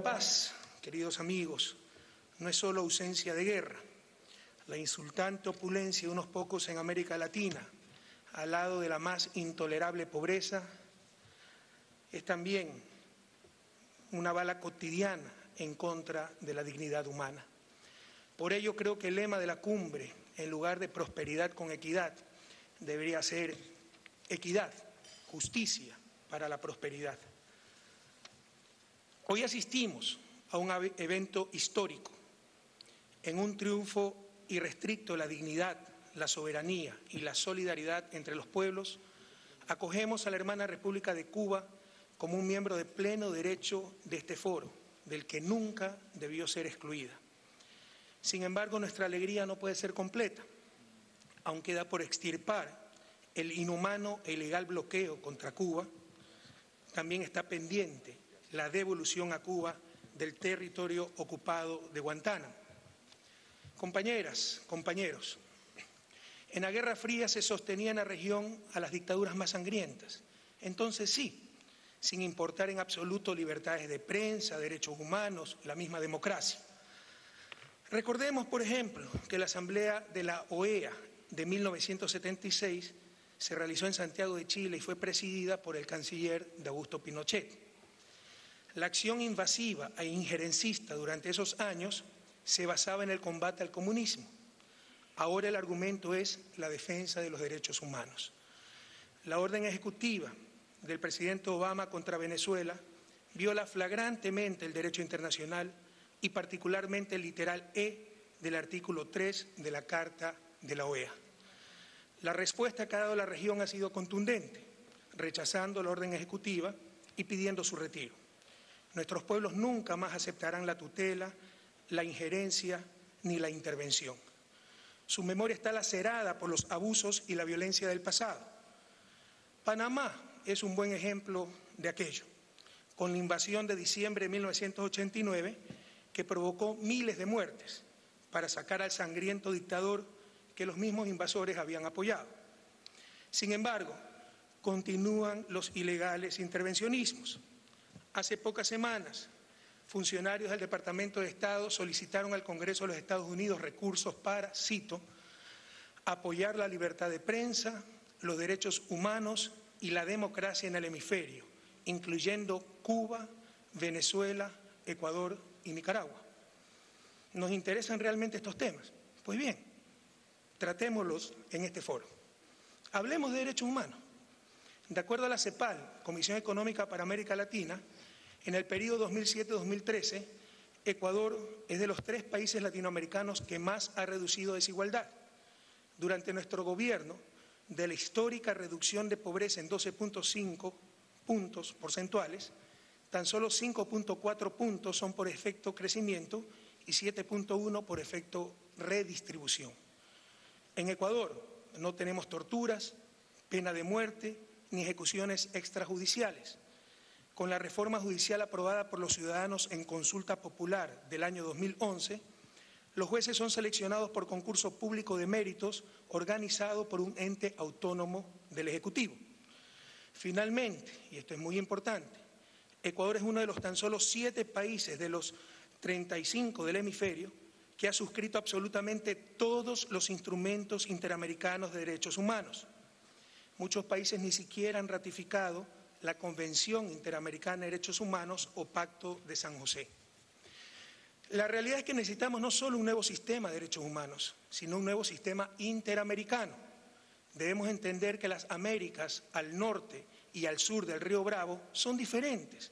Paz, queridos amigos, no es solo ausencia de guerra. La insultante opulencia de unos pocos en América Latina, al lado de la más intolerable pobreza, es también una bala cotidiana en contra de la dignidad humana. Por ello creo que el lema de la cumbre, en lugar de prosperidad con equidad, debería ser equidad, justicia para la prosperidad. Hoy asistimos a un evento histórico, en un triunfo irrestricto de la dignidad, la soberanía y la solidaridad entre los pueblos. Acogemos a la hermana República de Cuba como un miembro de pleno derecho de este foro, del que nunca debió ser excluida. Sin embargo, nuestra alegría no puede ser completa. Aún queda por extirpar el inhumano e ilegal bloqueo contra Cuba. También está pendiente la devolución a Cuba del territorio ocupado de Guantánamo. Compañeras, compañeros, en la Guerra Fría se sostenía en la región a las dictaduras más sangrientas. Entonces sí, sin importar en absoluto libertades de prensa, derechos humanos, la misma democracia. Recordemos, por ejemplo, que la Asamblea de la OEA de 1976 se realizó en Santiago de Chile y fue presidida por el canciller Augusto Pinochet. La acción invasiva e injerencista durante esos años se basaba en el combate al comunismo. Ahora el argumento es la defensa de los derechos humanos. La orden ejecutiva del presidente Obama contra Venezuela viola flagrantemente el derecho internacional y particularmente el literal E del artículo 3 de la Carta de la OEA. La respuesta que ha dado la región ha sido contundente, rechazando la orden ejecutiva y pidiendo su retiro. Nuestros pueblos nunca más aceptarán la tutela, la injerencia ni la intervención. Su memoria está lacerada por los abusos y la violencia del pasado. Panamá es un buen ejemplo de aquello, con la invasión de diciembre de 1989 que provocó miles de muertes para sacar al sangriento dictador que los mismos invasores habían apoyado. Sin embargo, continúan los ilegales intervencionismos. Hace pocas semanas, funcionarios del Departamento de Estado solicitaron al Congreso de los Estados Unidos recursos para, cito, apoyar la libertad de prensa, los derechos humanos y la democracia en el hemisferio, incluyendo Cuba, Venezuela, Ecuador y Nicaragua. ¿Nos interesan realmente estos temas? Pues bien, tratémoslos en este foro. Hablemos de derechos humanos. De acuerdo a la CEPAL, Comisión Económica para América Latina, en el periodo 2007-2013, Ecuador es de los 3 países latinoamericanos que más ha reducido desigualdad. Durante nuestro gobierno, de la histórica reducción de pobreza en 12.5 puntos porcentuales, tan solo 5.4 puntos son por efecto crecimiento y 7.1 por efecto redistribución. En Ecuador no tenemos torturas, pena de muerte ni ejecuciones extrajudiciales. Con la reforma judicial aprobada por los ciudadanos en consulta popular del año 2011, los jueces son seleccionados por concurso público de méritos organizado por un ente autónomo del Ejecutivo. Finalmente, y esto es muy importante, Ecuador es uno de los tan solo 7 países de los 35 del hemisferio que ha suscrito absolutamente todos los instrumentos interamericanos de derechos humanos. Muchos países ni siquiera han ratificado la Convención Interamericana de Derechos Humanos o Pacto de San José. La realidad es que necesitamos no solo un nuevo sistema de derechos humanos, sino un nuevo sistema interamericano. Debemos entender que las Américas al norte y al sur del Río Bravo son diferentes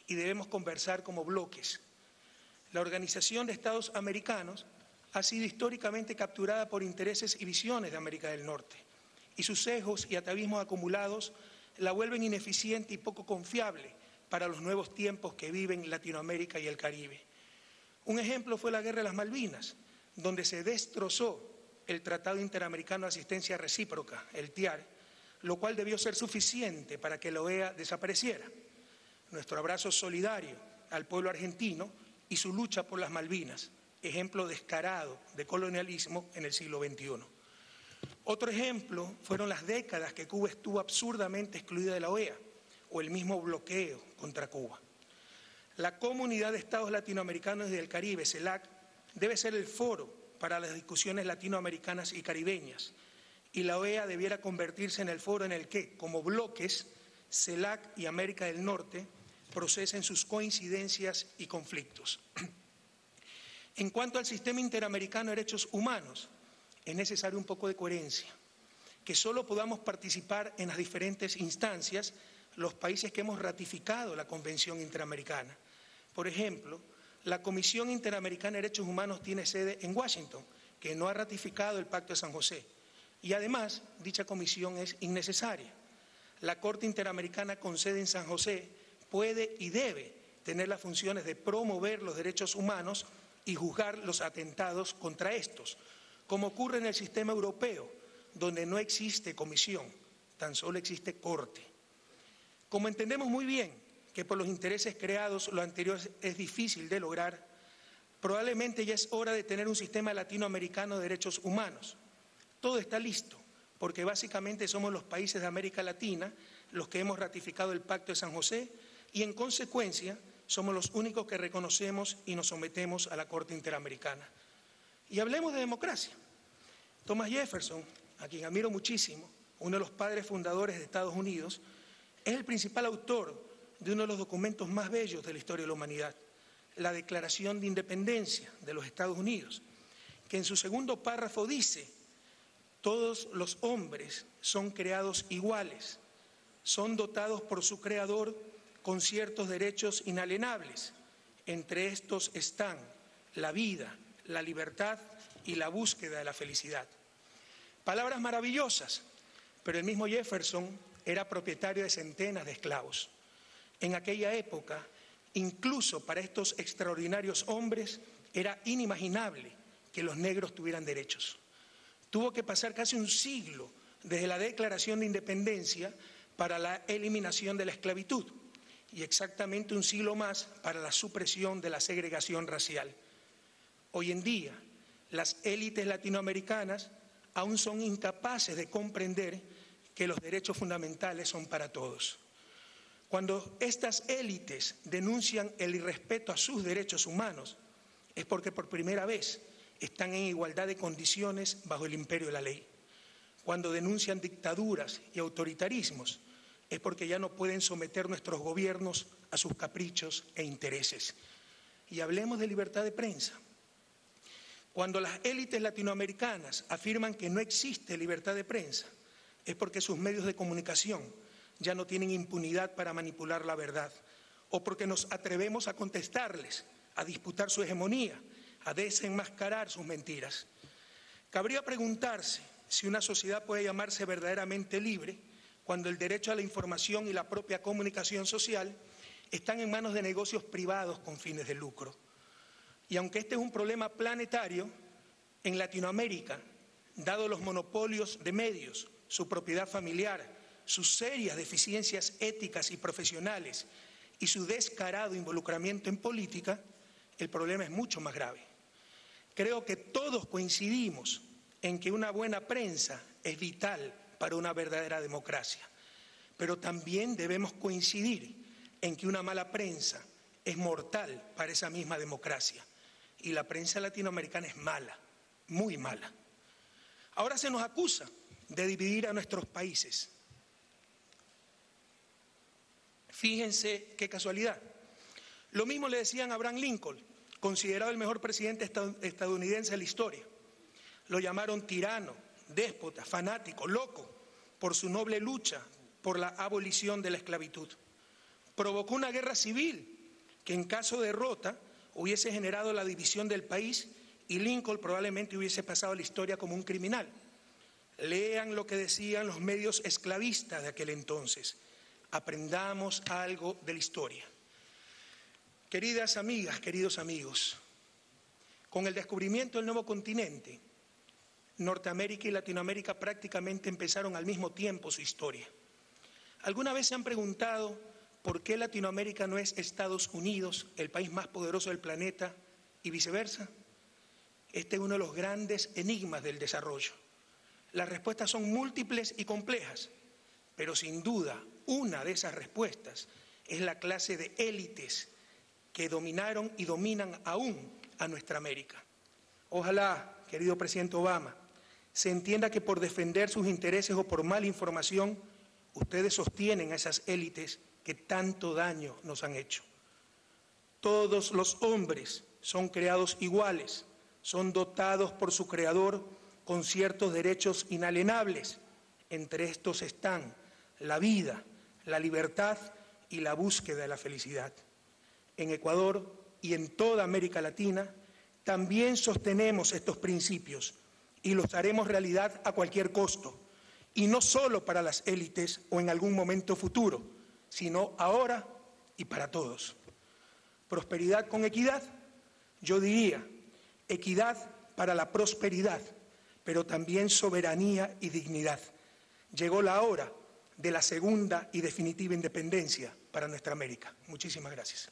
y debemos conversar como bloques. La Organización de Estados Americanos ha sido históricamente capturada por intereses y visiones de América del Norte, y sus sesgos y atavismos acumulados la vuelven ineficiente y poco confiable para los nuevos tiempos que viven Latinoamérica y el Caribe. Un ejemplo fue la Guerra de las Malvinas, donde se destrozó el Tratado Interamericano de Asistencia Recíproca, el TIAR, lo cual debió ser suficiente para que la OEA desapareciera. Nuestro abrazo solidario al pueblo argentino y su lucha por las Malvinas, ejemplo descarado de colonialismo en el siglo XXI. Otro ejemplo fueron las décadas que Cuba estuvo absurdamente excluida de la OEA, o el mismo bloqueo contra Cuba. La Comunidad de Estados Latinoamericanos y del Caribe, CELAC, debe ser el foro para las discusiones latinoamericanas y caribeñas, y la OEA debiera convertirse en el foro en el que, como bloques, CELAC y América del Norte procesen sus coincidencias y conflictos. En cuanto al sistema interamericano de derechos humanos, es necesario un poco de coherencia, que solo podamos participar en las diferentes instancias los países que hemos ratificado la Convención Interamericana. Por ejemplo, la Comisión Interamericana de Derechos Humanos tiene sede en Washington, que no ha ratificado el Pacto de San José, y además dicha comisión es innecesaria. La Corte Interamericana con sede en San José puede y debe tener las funciones de promover los derechos humanos y juzgar los atentados contra estos, como ocurre en el sistema europeo, donde no existe comisión, tan solo existe corte. Como entendemos muy bien que por los intereses creados lo anterior es difícil de lograr, probablemente ya es hora de tener un sistema latinoamericano de derechos humanos. Todo está listo, porque básicamente somos los países de América Latina los que hemos ratificado el Pacto de San José y en consecuencia somos los únicos que reconocemos y nos sometemos a la Corte Interamericana. Y hablemos de democracia. Thomas Jefferson, a quien admiro muchísimo, uno de los padres fundadores de Estados Unidos, es el principal autor de uno de los documentos más bellos de la historia de la humanidad, la Declaración de Independencia de los Estados Unidos, que en su segundo párrafo dice: todos los hombres son creados iguales, son dotados por su creador con ciertos derechos inalienables. Entre estos están la vida, la libertad y la búsqueda de la felicidad. Palabras maravillosas, pero el mismo Jefferson era propietario de centenas de esclavos. En aquella época, incluso para estos extraordinarios hombres, era inimaginable que los negros tuvieran derechos. Tuvo que pasar casi un siglo desde la Declaración de Independencia para la eliminación de la esclavitud y exactamente un siglo más para la supresión de la segregación racial. Hoy en día, las élites latinoamericanas aún son incapaces de comprender que los derechos fundamentales son para todos. Cuando estas élites denuncian el irrespeto a sus derechos humanos, es porque por primera vez están en igualdad de condiciones bajo el imperio de la ley. Cuando denuncian dictaduras y autoritarismos, es porque ya no pueden someter nuestros gobiernos a sus caprichos e intereses. Y hablemos de libertad de prensa. Cuando las élites latinoamericanas afirman que no existe libertad de prensa, es porque sus medios de comunicación ya no tienen impunidad para manipular la verdad, o porque nos atrevemos a contestarles, a disputar su hegemonía, a desenmascarar sus mentiras. Cabría preguntarse si una sociedad puede llamarse verdaderamente libre cuando el derecho a la información y la propia comunicación social están en manos de negocios privados con fines de lucro. Y aunque este es un problema planetario, en Latinoamérica, dado los monopolios de medios, su propiedad familiar, sus serias deficiencias éticas y profesionales y su descarado involucramiento en política, el problema es mucho más grave. Creo que todos coincidimos en que una buena prensa es vital para una verdadera democracia, pero también debemos coincidir en que una mala prensa es mortal para esa misma democracia. Y la prensa latinoamericana es mala, muy mala. Ahora se nos acusa de dividir a nuestros países. Fíjense qué casualidad. Lo mismo le decían a Abraham Lincoln, considerado el mejor presidente estadounidense de la historia. Lo llamaron tirano, déspota, fanático, loco, por su noble lucha por la abolición de la esclavitud. Provocó una guerra civil que en caso de derrota hubiese generado la división del país y Lincoln probablemente hubiese pasado a la historia como un criminal. Lean lo que decían los medios esclavistas de aquel entonces. Aprendamos algo de la historia. Queridas amigas, queridos amigos, con el descubrimiento del nuevo continente, Norteamérica y Latinoamérica prácticamente empezaron al mismo tiempo su historia. ¿Alguna vez se han preguntado por qué Latinoamérica no es Estados Unidos, el país más poderoso del planeta, y viceversa? Este es uno de los grandes enigmas del desarrollo. Las respuestas son múltiples y complejas, pero sin duda una de esas respuestas es la clase de élites que dominaron y dominan aún a nuestra América. Ojalá, querido presidente Obama, se entienda que por defender sus intereses o por mala información, ustedes sostienen a esas élites que tanto daño nos han hecho. Todos los hombres son creados iguales, son dotados por su Creador con ciertos derechos inalienables. Entre estos están la vida, la libertad y la búsqueda de la felicidad. En Ecuador y en toda América Latina también sostenemos estos principios y los haremos realidad a cualquier costo, y no solo para las élites o en algún momento futuro, sino ahora y para todos. Prosperidad con equidad, yo diría, equidad para la prosperidad, pero también soberanía y dignidad. Llegó la hora de la segunda y definitiva independencia para nuestra América. Muchísimas gracias.